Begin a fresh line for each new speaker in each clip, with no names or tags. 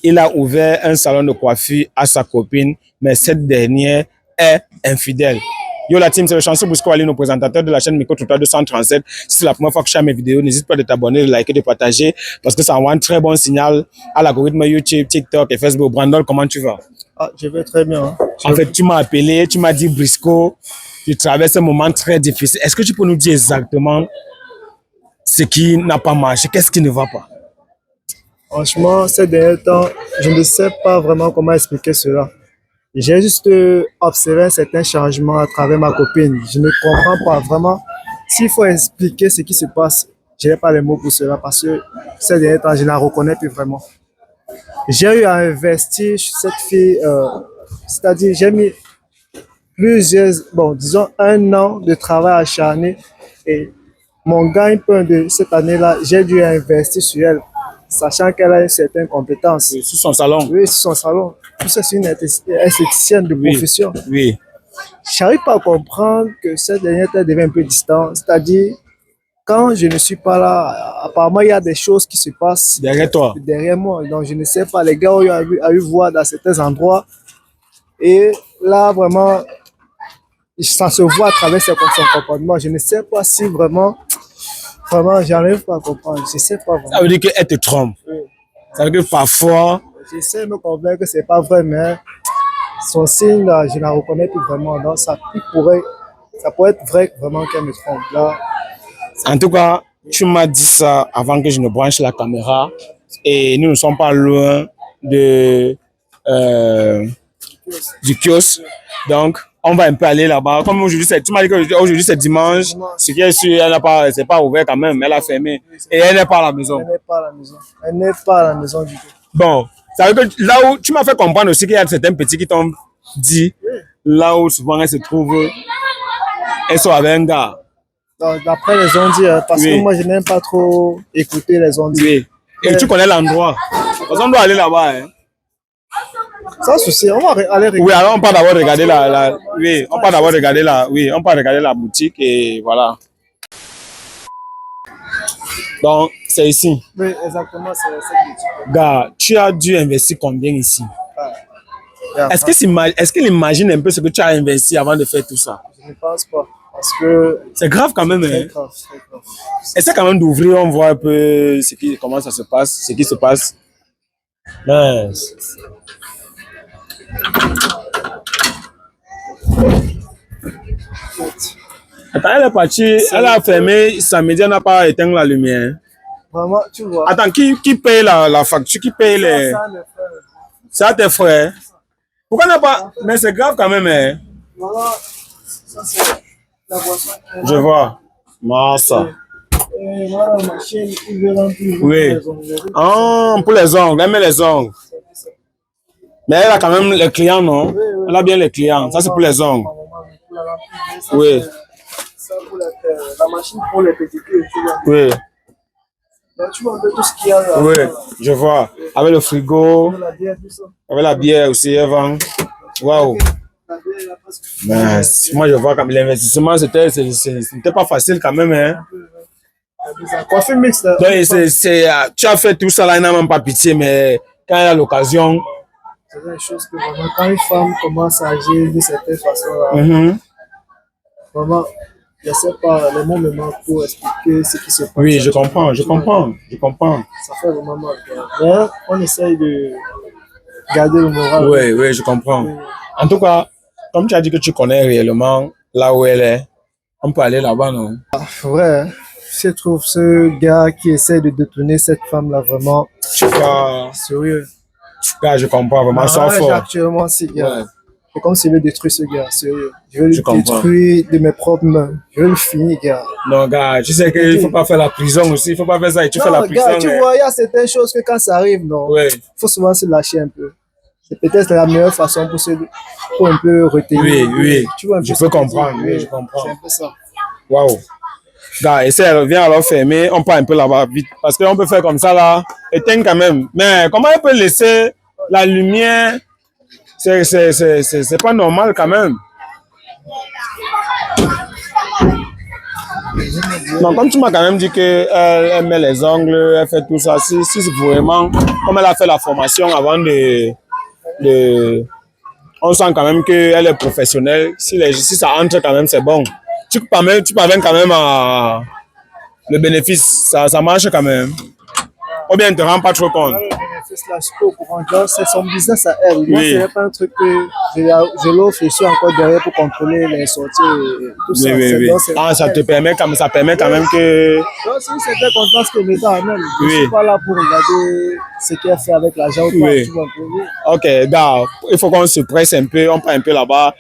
il a ouvert un salon de coiffure à sa copine, mais cette dernière est infidèle. Yo la team, c'est le chanceux Bosco Ali, nos présentateurs de la chaîne Micro Trottoir 237. Si c'est la première fois que je fais mes vidéos, n'hésite pas de t'abonner, de liker, de partager, parce que ça envoie un très bon signal à l'algorithme YouTube, TikTok et Facebook. Brandon, comment tu vas?
Ah, je vais très bien. Hein.
En fait, tu m'as appelé, tu m'as dit, Brisco, tu traverses un moment très difficile. Est-ce que tu peux nous dire exactement ce qui n'a pas marché? Qu'est-ce qui ne va pas?
Franchement, ces derniers temps, je ne sais pas vraiment comment expliquer cela. J'ai juste observé un certain changement à travers ma copine. Je ne comprends pas vraiment. S'il faut expliquer ce qui se passe, je n'ai pas les mots pour cela parce que ces derniers temps, je ne la reconnais plus vraiment. J'ai eu à investir sur cette fille, c'est-à-dire j'ai mis disons 1 an de travail acharné et mon gagne-pain de cette année-là, j'ai dû investir sur elle, sachant qu'elle a une certaine compétence.
Oui, sur son salon.
Oui, sur son salon. Tout ça, c'est une esthéticienne de profession.
Oui.
Je n'arrive pas à comprendre que cette dernière devient un peu distante. C'est-à-dire, quand je ne suis pas là, apparemment, il y a des choses qui se passent
derrière toi.
Derrière moi. Donc, je ne sais pas. Les gars ont eu voir dans certains endroits. Et là, vraiment, ça se voit à travers son comportement. Je ne sais pas si vraiment, j'arrive pas à comprendre. Je ne sais pas vraiment.
Ça veut dire qu'elle te trompe.
Oui.
Ça veut dire que parfois.
J'essaie de me convaincre que ce n'est pas vrai, mais son signe, là, je ne la reconnais plus vraiment. Donc, ça pourrait être vrai vraiment qu'elle me trompe. Là,
en tout cas, tu m'as dit ça avant que je ne branche la caméra. Et nous ne sommes pas loin du kiosque. Donc, on va un peu aller là-bas. Comme aujourd'hui, tu m'as dit qu'aujourd'hui c'est dimanche. Ce qui est sûr, c'est pas ouvert quand même. Elle a fermé. Et elle n'est pas à la maison.
Elle n'est pas à la maison. Elle n'est pas à la maison du tout.
Bon, ça veut dire que là où tu m'as fait comprendre aussi qu'il y a certains petits qui t'ont dit, là où souvent elle se trouve, elles sont avec un gars.
D'après les ondits, parce que moi je n'aime pas trop écouter les ondits.
Oui. Et tu connais l'endroit. Parce qu'on doit aller là-bas. Hein.
Sans souci, on va aller regarder.
Oui, alors on part d'abord regarder oui, on part d'abord regarder on part regarder la boutique et voilà. Donc, c'est ici.
Oui, exactement, c'est cette boutique.
Gars, tu as dû investir combien ici? Est-ce qu'il imagine un peu ce que tu as investi avant de faire tout ça?
Je ne pense pas. Parce que
c'est grave quand même.
Très grave.
Essaie quand même d'ouvrir, on voit un peu comment ça se passe, ce qui se passe. Mince. Attends, elle est partie, elle a fermé, samedi, elle n'a pas éteint la lumière.
Vraiment, tu vois.
Attends, qui paye la facture? Qui paye les... Ça, tes frères. Pourquoi n'a pas... Mais c'est grave quand même. Hein?
Voilà, ça c'est la boisson.
Je vois. Massa.
Et voilà, ma chaîne, il veut remplir.
Oui. Ah, pour les ongles, elle met les ongles. Mais elle a quand même les clients, non? Oui. Elle a bien les clients. Ça, c'est pour les ongles. Oui.
Ça pour la machine pour les pédicures.
Oui.
Donc, tu vois un peu tout ce qu'il y a là.
Oui, je vois. Avec le frigo.
Avec la bière, tout ça.
Avec la bière aussi, elle vend. Waouh. Moi, je vois comme l'investissement, c'était pas facile quand même. Hein?
Coiffure mixte.
Donc, tu as fait tout ça là, il n'a même pas pitié, mais quand il y a l'occasion.
C'est une chose que vraiment, quand une femme commence à agir de certaine façon, là, vraiment, je ne sais pas, les mots me manquent pour expliquer ce qui se passe.
Oui, je comprends.
Ça fait vraiment mal. Mais on essaye de garder le moral.
Oui, je comprends. En tout cas, comme tu as dit que tu connais réellement là où elle est, on peut aller là-bas, non?
Vrai, je trouve ce gars qui essaie de détourner cette femme-là vraiment sérieux.
Gars, je comprends vraiment, sois fort.
Actuellement, c'est gars.
Ouais.
C'est comme si je veux détruire ce gars, sérieux. Je veux le détruire de mes propres mains. Je veux le finir, gars.
Non, gars, tu sais qu'il ne faut pas faire la prison aussi. Il ne faut pas faire ça et tu fais la prison.
Gars, tu vois, il y a certaines choses que quand ça arrive, non, il faut souvent se lâcher un peu. C'est peut-être la meilleure façon pour un peu retenir.
Oui.
Tu vois,
je peux comprendre. Oui, je comprends.
C'est un peu ça.
Waouh. Gars, essaie, viens alors fermer. On part un peu là-bas vite. Parce qu'on peut faire comme ça là. Éteins quand même. Mais comment on peut laisser la lumière? C'est pas normal quand même. Non, comme tu m'as quand même dit qu'elle elle met les ongles, elle fait tout ça, si vraiment, comme elle a fait la formation avant on sent quand même qu'elle est professionnelle. Si ça entre quand même, c'est bon. Tu parviens quand même à le bénéfice, ça marche quand même. Ou bien, ne te rends pas trop compte.
Là, je suis pas au courant. Genre, c'est son business à elle. Moi, ce n'est pas un truc que je l'offre et je suis encore derrière pour contrôler les sorties et tout ça.
Oui.
Donc,
Ça permet quand même que...
donc, c'est une certaine confiance que l'État a même. Je ne
Oui.
suis pas là pour regarder ce qu'elle fait avec l'argent ou pas.
Oui.
Tu vois, oui.
Ok, d'accord. Il faut qu'on se presse un peu, on prend un peu là-bas.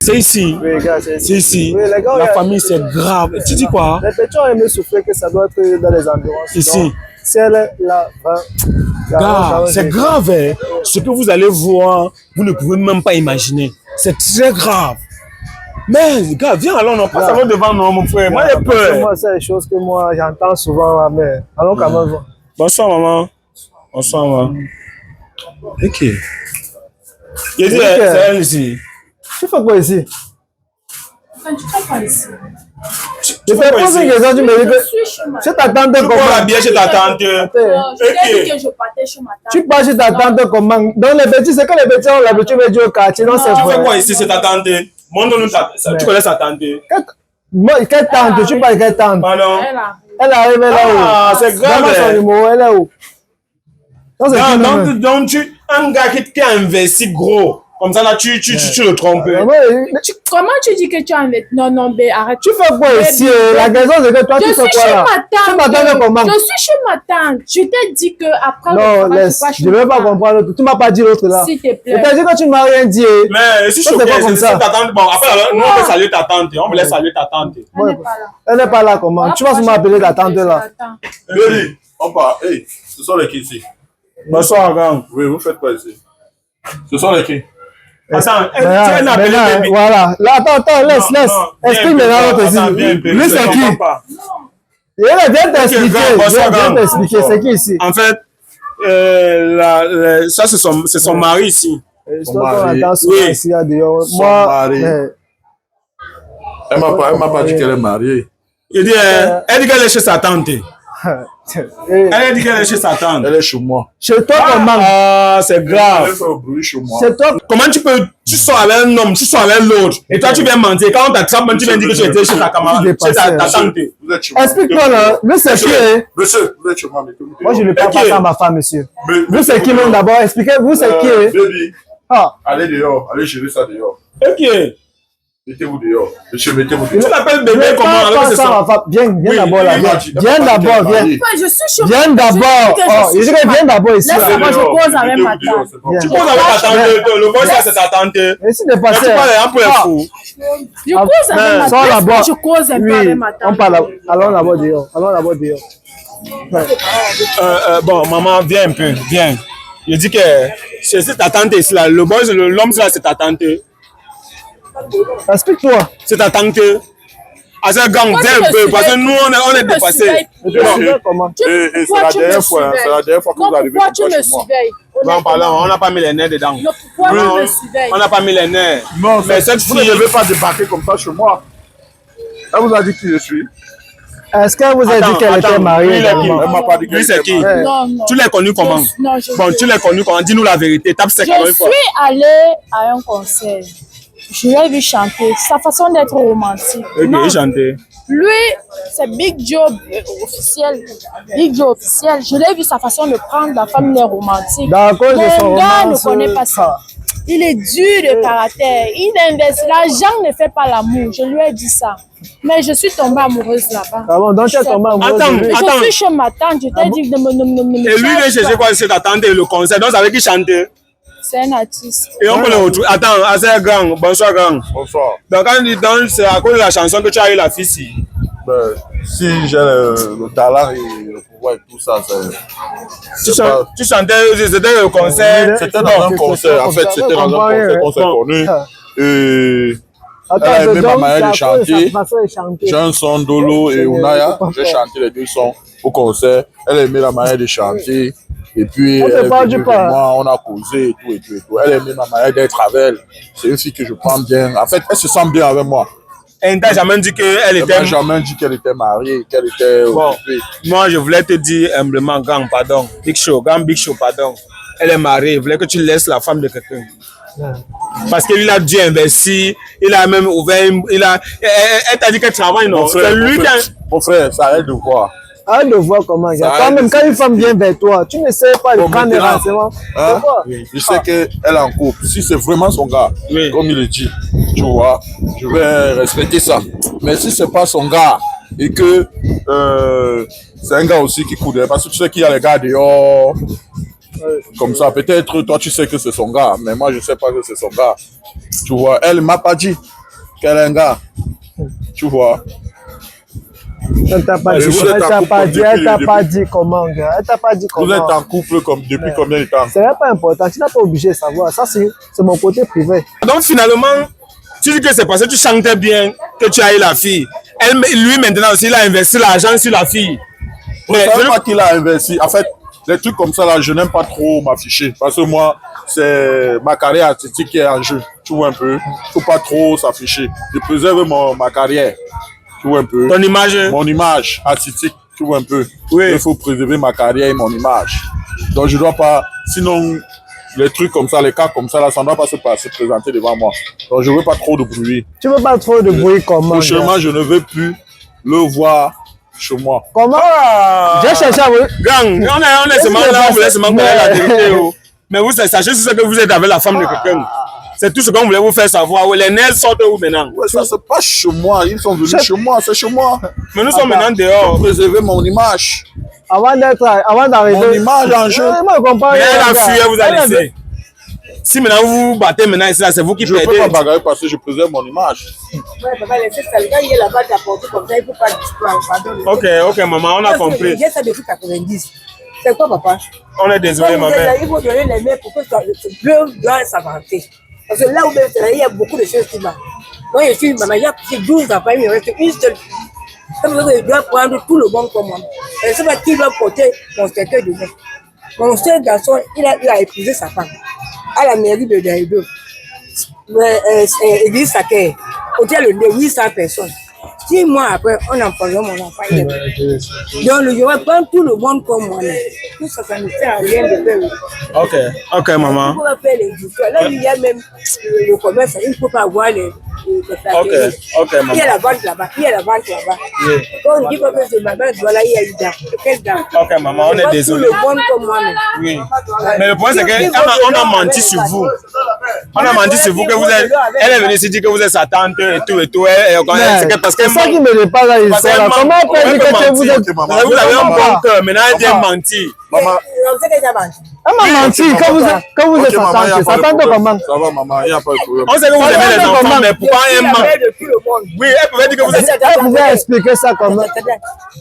C'est ici.
Oui, gars, c'est
ici.
Oui, les gars,
La famille, c'est grave. Tu dis quoi?
Les petits ont aimé souffler que ça doit être dans les environs.
Ici.
Donc, si elle est là,
Gars, c'est grave. Hein. Ce que vous allez voir, vous ne pouvez même pas imaginer. C'est très grave. Mais, gars, viens, allons, on passe avant devant nous, mon frère. Moi, j'ai peur.
Moi, c'est des choses que moi, j'entends souvent, mais allons quand même voir.
Bonsoir, maman. Bonsoir, maman. Ok. Il dit, c'est elle ici.
Tu fais quoi ici?
Tu fais quoi ici?
Je te pose une question, tu me dis que je t'attends
Tu
comment?
prends la bière chez ta tante.
Je t'ai dit que je partais chez ma tante.
Tu pars chez ta tante comment? Donc les petits, c'est que les petits ont l'habitude de dire au quartier, non, c'est
Tu
vrai.
fais quoi ici, c'est ta tante? Montre-nous tu connais sa tante.
Moi, quelle tante? Tu parles de quelle tante?
Pardon?
Elle arrive là où?
Ah, c'est grave.
Donne-moi son numéro, elle est où? Non, c'est qui,
Non,
même?
donc un gars qui a investi gros, comme ça là, tu le trompes.
Comment tu dis que tu as investi? Non, mais arrête.
Tu fais quoi ici? La question c'est que toi, tu fais quoi là? Tu m'attends comment?
Je suis chez ma tante. Je t'ai dit que après
Non, laisse. Je ne veux pas comprendre l'autre. Tu m'as pas dit l'autre là.
S'il te
Je
plaît.
t'ai dit que tu m'as rien dit.
Mais je suis
Ça,
choqué,
c'est pas comme
c'est
ça.
ta tante. Bon, après, nous on peut saluer ta tante. On voulait saluer ta tante.
Elle n'est pas là.
Elle n'est pas là comment? Tu vas sûrement appeler ta tante là.
Baby, on part. Hey, ce sont les qui ici?
Bonsoir, gang.
Oui, vous faites quoi ici? Ce sont les qui?
Attends, tu as appelé baby.
Voilà. Là, attends, laisse. Explique maintenant l'autre ici. Lui, c'est qui? Viens t'expliquer. Viens t'expliquer. C'est qui ici?
En fait, ça c'est son mari ici.
Son mari.
Oui.
Ici, dehors.
Son
Moi,
mari. Elle m'a pas dit qu'elle est mariée.
Il dit, elle dit qu'elle est chez sa tante. Elle dit qu'elle est chez sa tante.
Elle est chez moi.
chez toi, comment?
Ah, c'est
Elle
grave.
fait au bruit chez moi.
Chez toi,
Comment tu sors avec un homme, tu sors avec l'autre, et toi tu viens mentir. Quand on t'attrape, tu viens dire que tu étais chez ta camarade, chez ta tante.
Vous êtes chez moi.
explique-moi là. Lui, c'est qui?
Monsieur, vous êtes chez moi.
Moi, je ne parle pas ça à ma femme, monsieur. Vous, c'est qui même d'abord? Expliquez, vous, c'est qui?
Baby,
Ah,
allez dehors. Allez gérer ça dehors.
Ok.
Mettez-vous dehors. Monsieur, mettez-vous
Tu
dehors.
l'appelles
je
bébé
ne
comment?
parle
Alors
pas
que c'est
ça à
ça.
ma femme. Viens
Oui,
d'abord là.
il m'a dit,
Viens d'abord, viens.
Je suis chez
Viens d'abord. Oh, je dis que viens d'abord ici. là.
Laisse-moi, je cause avec ma tante.
Tu poses avec ta tante, le boss là c'est ta tante. Mais
Ici, de
tu
passer.
parles un peu fou.
Je cause avec ma
Sors
tante.
là-bas.
Laisse-moi, je cause un peu
Oui,
avec ma
on
tante.
parle. Allons d'abord dehors. Allons d'abord dehors.
Bon, maman, viens un peu, viens. Je dis que c'est ta tante ici là. Le boss, l'homme là c'est ta tante.
Explique-toi.
C'est ta tante. Ah, c'est gang, viens un peu, parce que nous on est dépassés.
Comment?
Et c'est la dernière fois. C'est la dernière fois que vous arrivez
Pourquoi
comme
tu
ça
me
chez moi.
surveilles?
Non, pardon, on n'a pas mis les nerfs dedans.
Pourquoi tu
Non,
me surveilles?
on n'a pas mis les nerfs.
Non,
Mais cette
vous ne
fille,
devez pas débarquer comme ça chez moi. Elle vous a dit qui je suis.
Est-ce qu'elle vous a
Attends,
dit qu'elle était
attends,
mariée
lui, il est qui?
également?
Elle m'a pas dit
Lui,
qu'elle
c'est
était
qui?
mariée.
Non, non.
Tu l'as connu comment?
Non, je
Bon, tu l'as connu comment? Dis-nous la vérité. Tape sec encore
Je
une fois.
suis allée à un concert. Je l'ai vu chanter. Sa façon d'être romantique. Non,
Ok, chanter.
lui, c'est Big Joe officiel. Big Joe officiel. Je l'ai vu sa façon de prendre la femme, il est romantique.
Dans cause de son
Mon gars ne
romance,
connaît pas ça. Il est dur de caractère. Il investit. L'argent ne fait pas l'amour. Je lui ai dit ça. Mais je suis tombée amoureuse là-bas.
Ah bon, donc tu es tombé amoureux
Attends,
de lui.
attends.
Je suis chez ma tante. Je t'ai dit de me
Et lui, il est chez quoi? C'est ta tante et le concert. Donc, c'est avec qui chanter.
C'est un artiste.
Et on peut le retrouver. Attends, c'est grand. Bonsoir, grand.
Bonsoir.
Donc, quand il danse, c'est à cause de la chanson que tu as eu la fille ici.
Ben, si j'ai le talent et le pouvoir et tout ça,
Tu chantais, c'était le concert.
c'était dans un concert. En fait, c'était dans un concert qu'on s'est connu. Et elle a aimé ma manière de chanter. J'ai un son Dolo et Unaya. J'ai chanté les deux sons au concert. Elle a aimé la manière de chanter. Et puis,
On te
elle est
parle
venue
du
vers
pas.
moi, on a causé et tout et tout et tout. Elle a aimé ma manière d'être avec elle. C'est une fille que je prends bien. En fait, elle se sent bien avec moi.
Elle t'a jamais dit qu'elle était...
Elle m'a jamais dit qu'elle était mariée, qu'elle était occupée.
Moi, je voulais te dire humblement, gang, pardon. Big Show, pardon. Elle est mariée, il voulait que tu laisses la femme de quelqu'un. Parce qu'il a dû investir, il a même ouvert, elle t'a dit qu'elle travaille, non? C'est lui qui a...
Mon frère, ça arrête de voir.
Arrête de voir comment. Quand même, quand une femme vient vers toi, tu ne sais pas le prendre des renseignements.
Hein? Je sais qu'elle est en couple. Si c'est vraiment son gars, comme il le dit, tu vois, je vais respecter ça. Mais si c'est pas son gars et que c'est un gars aussi qui coule, parce que tu sais qu'il y a les gars dehors, comme ça, peut-être toi tu sais que c'est son gars, mais moi je sais pas que c'est son gars. Tu vois, elle m'a pas dit qu'elle est un gars. Tu vois.
Elle t'a pas dit comment, gars. Elle t'a pas dit comment.
Vous êtes en couple depuis combien de temps?
Ce n'est pas important. Tu n'as pas obligé de savoir. Ça, c'est mon côté privé.
Donc finalement, tu dis que c'est parce que tu chantais bien que tu as eu la fille. Lui maintenant aussi, il a investi l'argent sur la fille.
Mais je ne sais pas qu'il a investi. En fait, les trucs comme ça, là, je n'aime pas trop m'afficher. Parce que moi, c'est ma carrière artistique qui est en jeu. Tu vois un peu. Il ne faut pas trop s'afficher. Je préserve ma carrière. Tu vois un peu.
Ton image?
Mon image artistique. Tu vois un peu.
Oui.
Il faut préserver ma carrière et mon image. Donc, je ne dois pas... Sinon, les trucs comme ça, les cas comme ça, là, ça ne doit pas se présenter devant moi. Donc, je ne veux pas trop de bruit.
Tu ne veux pas trop de bruit comment?
Prochainement, je ne veux plus le voir chez moi.
Comment? J'ai cherché à vous.
Gang, on est seulement là, on voulait seulement connaître la vérité. Mais vous sachez ce que vous êtes avec la femme de quelqu'un. C'est tout ce qu'on voulait vous faire savoir. Les nerfs sortent où maintenant?
Ouais, ça, c'est pas chez moi. Ils sont venus chez moi, c'est chez moi.
Mais nous sommes maintenant dehors.
Pour préserver mon image.
Avant d'arriver.
Mon image en jeu.
Mais elle a fui, elle vous a laissé. Si maintenant vous vous battez maintenant ici, c'est vous qui perdez.
Je ne peux pas bagarrer parce que je préserve mon image.
Ouais, papa, laissez ça. Le gars, il est là-bas, t'apporter comme ça, il ne faut pas disparaître.
Ok, maman, on a compris.
J'ai ça depuis 90. C'est quoi, papa?
On est désolé,
Quand vous
maman.
êtes là, il faut donner les mains pour que ce bleu doit s'avancer. Parce que là où même, il y a beaucoup de choses qui marchent. Moi, je suis maman, j'ai 12 enfants, il me reste une seule fille. Ça veut dire que je dois prendre tout le monde comme moi. Et c'est pas qui doit porter mon cercueil de main. Mon seul garçon, il a épousé sa femme à la mairie de Daïdo. Église Sacrée. Hôtel de 800 personnes. 6 mois après, on a parlé mon enfant. Donc, je vais prendre tout le monde comme moi. Tout ça, ça ne sert à rien de faire.
Ok, maman.
Il faut faire les histoires. Là, il y a même le commerce, il ne faut pas avoir les
Ok, maman.
Il y a la vente là-bas. Quand on dit que c'est ma mère, voilà, il y a une dame. Quelle dame?
Ok, maman, on est désolé.
Tout le monde comme moi.
Oui. Mais le problème, c'est qu'on a menti sur vous. On a menti sur vous que vous êtes. Elle est venue ici dire que vous êtes sa tante et tout.
C'est ça qui me dépasse là, l'histoire. Comment on peut dire que vous êtes.
Vous avez un bon cœur, maintenant elle vient mentir.
Maman.
Elle m'a menti quand vous êtes sa tante. Sa tante comment?
Ça va, maman, il n'y a pas de problème.
On sait que vous aimez les enfants, mais pourquoi elle ment? Oui, elle pouvait dire que vous êtes.
Elle pouvait expliquer ça comment?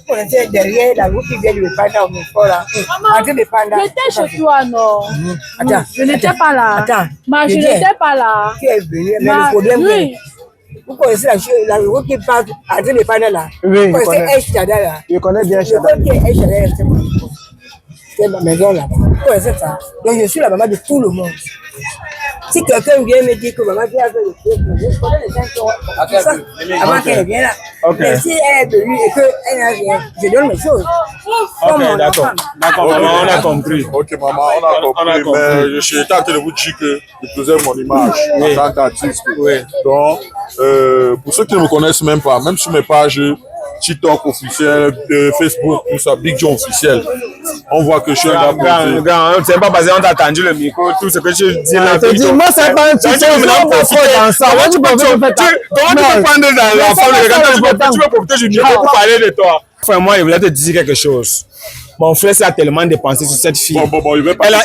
On était derrière la route qui vient de Panda au Mifo là.
J'étais chez toi, non?
Attends.
Je n'étais pas là.
Attends.
Mais je n'étais pas là.
Qui est venu? Mais le problème,
oui.
Vous connaissez la route qui passe à de Panda là?
Oui,
vous connaissez Eshada là?
Je connais bien
Eshada. C'est ma maison là. Vous connaissez ça? Donc je suis la maman de tout le monde. Si quelqu'un vient me dire que maman vient avec le truc, je connais les gens qui ont ça avant qu'elle vienne là. Mais si elle est venue et qu'elle n'a rien, je donne mes choses.
Ok, d'accord. D'accord, maman, on a compris.
Ok, maman, on a compris. Mais je suis en train de vous dire que je préserve mon image en tant qu'artiste.
Oui.
Donc, pour ceux qui ne me connaissent même pas, même sur mes pages TikTok officiel, Facebook, tout ça, Big Joe officiel, on voit que je suis un gars.
C'est pas parce qu'on t'a tendu le micro, tout ce que je dis là.
Moi, c'est pas un truc.
Comment tu peux prendre dans la forme de quelqu'un, tu veux profiter du micro pour parler de toi. Enfin, moi, je voulais te dire quelque chose. Mon frère s'est tellement dépensé sur cette fille.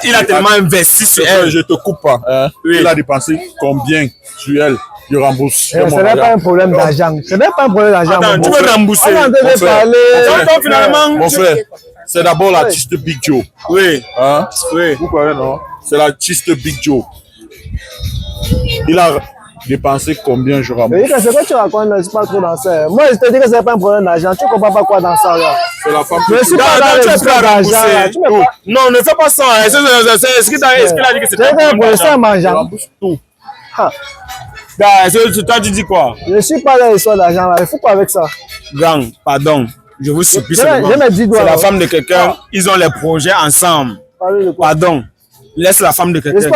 Il a tellement investi sur elle.
Je te coupe pas. Hein? Oui. Il a dépensé combien sur elle? Je rembourse.
Ce n'est pas un problème d'argent. Ce n'est pas un problème d'argent.
Attends, tu veux rembourser.
Mon frère, c'est d'abord l'artiste Big Joe.
Oui.
Hein?
Oui.
Vous croyez, non? C'est l'artiste Big Joe. Il a dépensé combien, je rembourse?
C'est que tu racontes, je ne suis pas trop dans ça. Moi, je te dis que ce n'est pas un problème d'argent. Tu ne comprends pas quoi dans ça, là.
C'est la femme
je ne suis pas dans le problème d'argent.
Non, ne fais pas ça. Est-ce qu'il a dit que c'était un problème d'argent?
Je rembourse tout.
Toi, tu dis quoi?
Je ne suis pas dans l'histoire d'argent là. Il faut pas avec ça.
Grand, pardon. Je vous supplie. C'est
la
femme de quelqu'un. Ils ont les projets ensemble. Pardon. Laisse la femme de quelqu'un.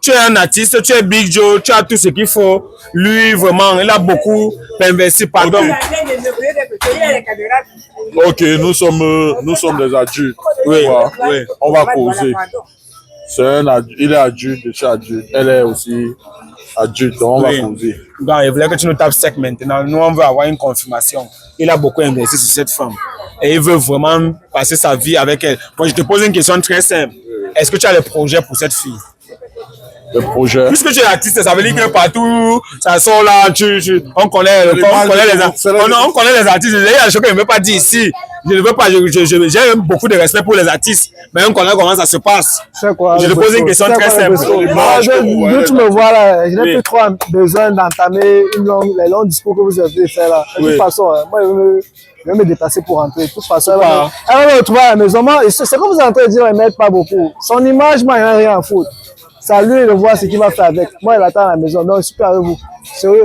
Tu es un artiste, tu es Big Joe, tu as tout ce qu'il faut. Lui, vraiment, il a beaucoup investi. Pardon.
Ok, nous sommes des adultes.
Oui,
oui. On va causer. Il est adulte, je suis adulte. Elle est aussi adulte, donc on va causer.
Donc, il voulait que tu nous tapes sec maintenant. Nous, on veut avoir une confirmation. Il a beaucoup investi sur cette femme. Et il veut vraiment passer sa vie avec elle. Moi, je te pose une question très simple. Est-ce que tu as le projet pour cette fille?
Le projet.
Puisque tu es artiste, ça veut dire que partout, ça sort là, on connaît les artistes. Il y a des choses que je ne veux pas dire ici. Je ne veux pas, j'ai beaucoup de respect pour les artistes, mais on connaît comment ça se passe.
Quoi,
je te pose une question très simple.
Tu me vois là, je n'ai plus trop besoin d'entamer les longs discours que vous avez fait là. De toute façon, moi, je vais me déplacer pour rentrer. De toute façon, elle va me retrouver à la maison. C'est ce que vous êtes en train de dire, elle ne m'aide pas beaucoup. Son image, moi, il n'y a rien à foutre. C'est à lui de voir ce qu'il va faire avec. Moi, il attend à la maison. Donc, je suis plus avec vous. Sérieux.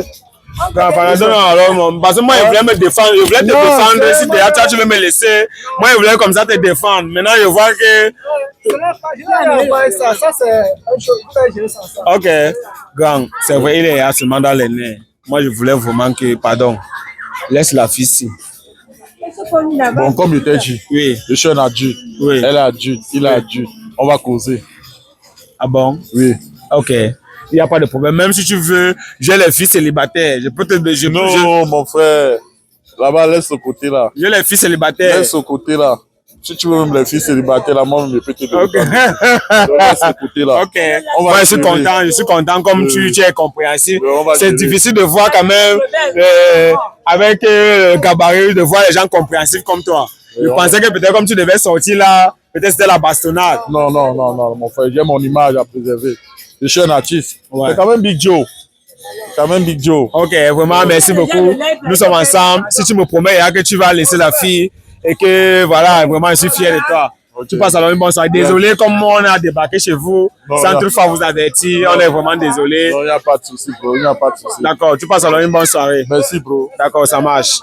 Non, parce que moi, il voulait me défendre. Il voulait te défendre. Si déjà toi, tu veux me laisser. Moi, il voulait comme ça te défendre. Maintenant, je vois que.
Ça, c'est une chose très gérer sans ça.
Ok. Grand, c'est vrai, il est absolument dans les nerfs. Moi, je voulais vraiment que. Pardon. Laisse la fille ici.
Bon, comme je t'ai dit, je suis un adulte. Oui. Elle est adulte. Il est adulte. On va causer.
Ah bon?
Oui.
Ok. Il n'y a pas de problème. Même si tu veux, j'ai les filles célibataires. Je peux te...
Non, mon frère. Là-bas, laisse ce côté-là.
J'ai les filles célibataires.
Laisse ce côté-là. Si tu veux même les filles célibataires, là, moi, je peux te donner. Ok. Laisse ce côté-là.
Ok. Moi, je suis content comme tu es compréhensif. C'est difficile de voir quand même, avec le gabarit, de voir les gens compréhensifs comme toi. Je pensais que peut-être comme tu devais sortir là, peut-être c'était la bastonnade.
Non, mon frère, j'ai mon image à préserver. Je suis un artiste. Ouais. C'est quand même Big Joe. Ok, vraiment, merci beaucoup. Nous sommes ensemble. Si tu me promets que tu vas laisser la fille et que voilà, vraiment, je suis fier de toi. Okay. Tu passes alors une bonne soirée. Désolé, comme on a débarqué chez vous, sans toutefois vous avertir, on est vraiment désolé. Non, il n'y a pas de souci, bro. Il n'y a pas de souci.
D'accord, tu passes alors une bonne soirée.
Merci, bro.
D'accord, ça marche.